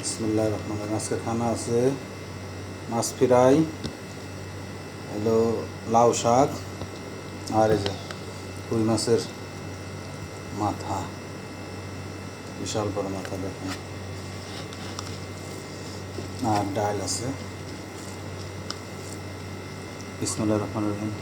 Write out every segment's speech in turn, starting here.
বিসমিল্লাহির রহমানির রহিম। আজকে খানা আছে মাছ ফ্রাই, হলো লাউ শাক, আর এই যে রুই মাছের মাথা, বিশাল বড় মাথা দেখেন, আর ডাল আছে। বিসমিল্লাহির রহমানির রহিম।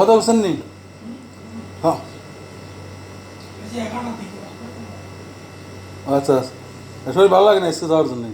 কত বলছেন নি? হ্যাঁ, আচ্ছা আচ্ছা, শরীর ভালো লাগে না স্কুল যাওয়ার জন্য।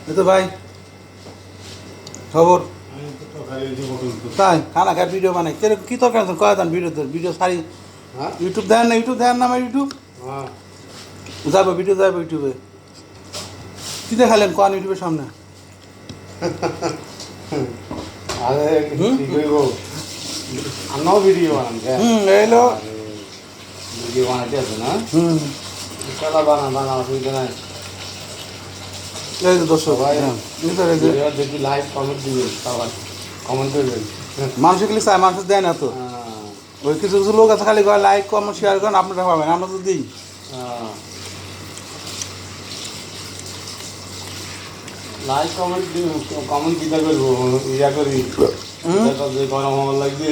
এই তো ভাই খবর তাই খানা খায় ভিডিও বানাই কি তরকারি কয় দেন ভিডিও সারি ইউটিউব দেন না, ইউটিউব দেন না আমার ইউটিউব যাবো, ভিডিও যাবো ইউটিউবে। কি দেখালেন কোন ইউটিউবের সামনে? ভিডিও এলো ভিডিও বানাইতে আছে না? বানা অসুবিধা নাই। এই যে দর্শক ভাই, দেখি লাইক কমেন্ট দিবেন, সবাই কমেন্ট করবেন। মানুষ এগুলি চায়, মানুষ দেয় না তো। ওই কিছু কিছু লোক আছে খালি লাইক কমেন্ট শেয়ার করেন, আপনারা পাবেন, আমরা তো দিই। লাইক কমেন্ট কমেন্ট কিটা করবো, ইয়া করি গরম হওয়ার লাগবে।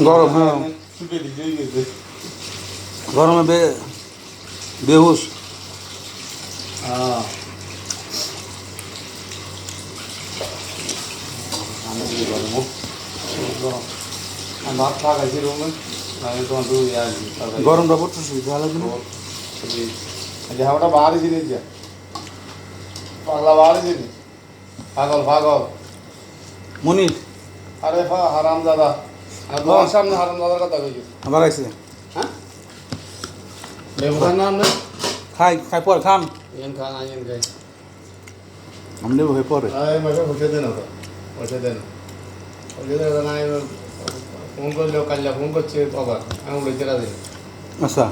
গরম, হ্যাঁ, ছুটে দিতে গেছে গরমে বেহুশ। ভাত খাওয়া খাইছি রুমে, তোমার তো গরমটা পড়তেছি, ভালো লাগবে না। হাওয়াটা বাহারে জিনিস যা পাগলা বাহারে জিনিস পাগল পাগল মনির আরে হারাম দাদা আর তোমার সামনে হারাম দাদার কথা কইছিস আবার আইছে হ্যাঁ লেবু খান না আপনি খাই খাই পর খান ইয়েন খান আইয়েন খাই আমি নেবো হয়ে পরে আরে মাসে পয়সা দেন তো পয়সা দেন না ফোন করলেও কাল্লা ফোন করছে বাবা আমি উড়ে রাজি আচ্ছা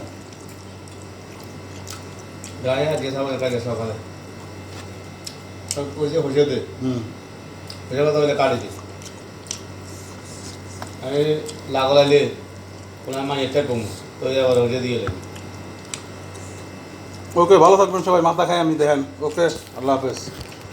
গায়ে আজকে সকালে কাজে সকালে সব পয়সা দে পয়সা কথা বলে কাটে দিস আমি লাগলাইলে কোনো আমার এটা কম তো আবার ওকে দিয়ে গেলে ওকে ভালো থাকবেন সবাই মাথা খাই আমি দেখেন ওকে আল্লাহ হাফেজ